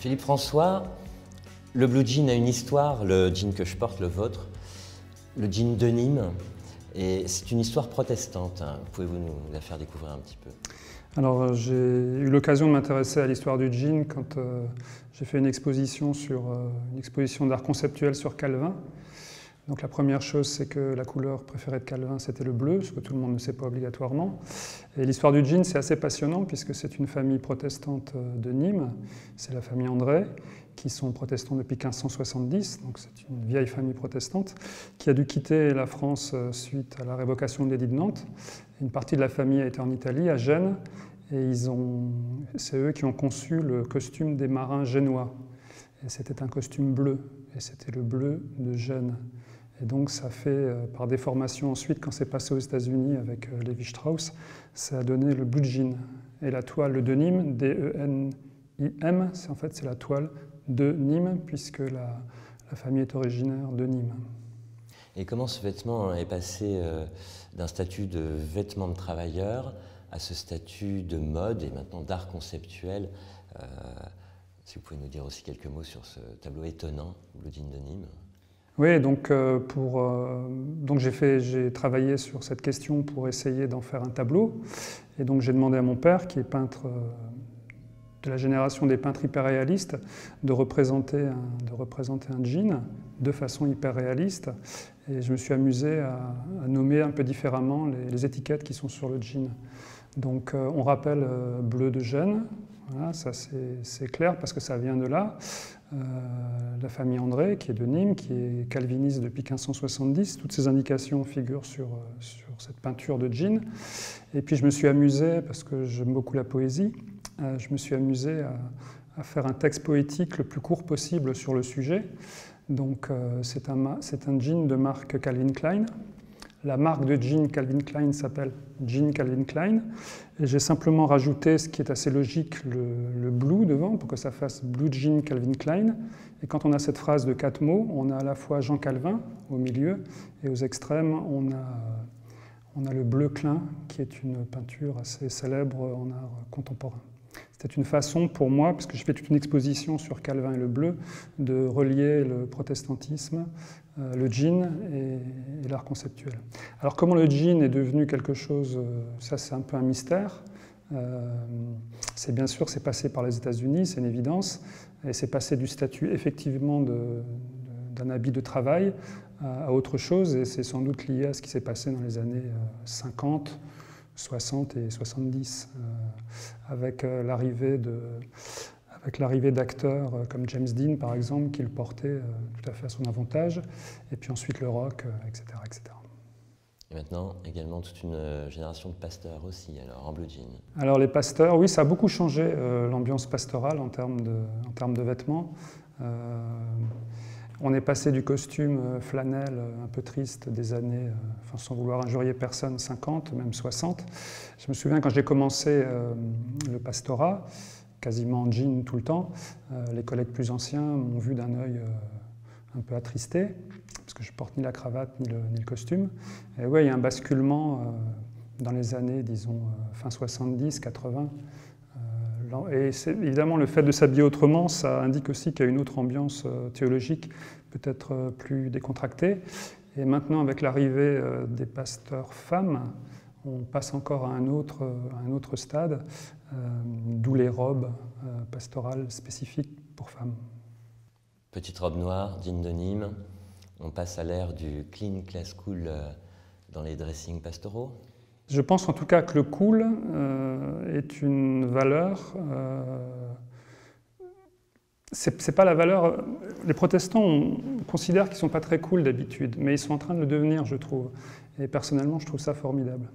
Philippe François, le blue jean a une histoire, le jean que je porte, le vôtre, le jean de Nîmes, et c'est une histoire protestante. Pouvez-vous nous la faire découvrir un petit peu? Alors j'ai eu l'occasion de m'intéresser à l'histoire du jean quand j'ai fait une exposition d'art conceptuel sur Calvin. Donc la première chose, c'est que la couleur préférée de Calvin, c'était le bleu, ce que tout le monde ne sait pas obligatoirement. Et l'histoire du jean, c'est assez passionnant puisque c'est une famille protestante de Nîmes, c'est la famille André, qui sont protestants depuis 1570, donc c'est une vieille famille protestante, qui a dû quitter la France suite à la révocation de l'édit de Nantes. Une partie de la famille a été en Italie, à Gênes, et c'est eux qui ont conçu le costume des marins génois. Et c'était un costume bleu, et c'était le bleu de Gênes. Et donc ça fait, par déformation ensuite, quand c'est passé aux États-Unis avec Lévi-Strauss, ça a donné le blue jean. Et la toile de Nîmes, D-E-N-I-M, en fait c'est la toile de Nîmes, puisque la famille est originaire de Nîmes. Et comment ce vêtement est passé d'un statut de vêtement de travailleur à ce statut de mode et maintenant d'art conceptuel? Si vous pouvez nous dire aussi quelques mots sur ce tableau étonnant, Blue Jean de Nîmes. Oui, donc j'ai travaillé sur cette question pour essayer d'en faire un tableau. Et donc j'ai demandé à mon père, qui est peintre de la génération des peintres hyperréalistes, de représenter un jean de façon hyperréaliste. Et je me suis amusé à nommer un peu différemment les étiquettes qui sont sur le jean. Donc on rappelle bleu de Gênes, voilà, ça c'est clair parce que ça vient de là. La famille André, qui est de Nîmes, qui est calviniste depuis 1570, toutes ces indications figurent sur cette peinture de jean. Et puis je me suis amusé, parce que j'aime beaucoup la poésie, je me suis amusé à faire un texte poétique le plus court possible sur le sujet. Donc c'est un jean de marque Calvin Klein. La marque de jean Calvin Klein s'appelle Jean Calvin Klein. Et j'ai simplement rajouté, ce qui est assez logique, le blue devant, pour que ça fasse Blue Jean Calvin Klein. Et quand on a cette phrase de 4 mots, on a à la fois Jean Calvin au milieu, et aux extrêmes, on a le bleu Klein, qui est une peinture assez célèbre en art contemporain. C'était une façon pour moi, parce que j'ai fait toute une exposition sur Calvin et le bleu, de relier le protestantisme, le jean et l'art conceptuel. Alors comment le jean est devenu quelque chose, ça c'est un peu un mystère. C'est bien sûr, c'est passé par les États-Unis, c'est une évidence, et c'est passé du statut effectivement d'un habit de travail à autre chose, et c'est sans doute lié à ce qui s'est passé dans les années 50, 60 et 70, avec l'arrivée d'acteurs comme James Dean, par exemple, qui le portaient tout à fait à son avantage, et puis ensuite le rock, etc., etc. Et maintenant, également toute une génération de pasteurs aussi, alors en blue jean. Alors les pasteurs, oui, ça a beaucoup changé l'ambiance pastorale en termes de vêtements. On est passé du costume flanelle un peu triste des années, sans vouloir injurier personne, 50, même 60. Je me souviens quand j'ai commencé le pastorat, quasiment en jean tout le temps, les collègues plus anciens m'ont vu d'un œil un peu attristé, parce que je ne porte ni la cravate ni le costume. Et oui, il y a un basculement dans les années, disons, fin 70, 80. Et évidemment, le fait de s'habiller autrement, ça indique aussi qu'il y a une autre ambiance théologique, peut-être plus décontractée. Et maintenant, avec l'arrivée des pasteurs femmes, on passe encore à un autre stade, d'où les robes pastorales spécifiques pour femmes. Petite robe noire, jean de Nîmes. On passe à l'ère du clean, class, cool dans les dressings pastoraux. Je pense en tout cas que le cool est une valeur. C'est pas la valeur. Les protestants considèrent qu'ils ne sont pas très cool d'habitude, mais ils sont en train de le devenir, je trouve. Et personnellement, je trouve ça formidable.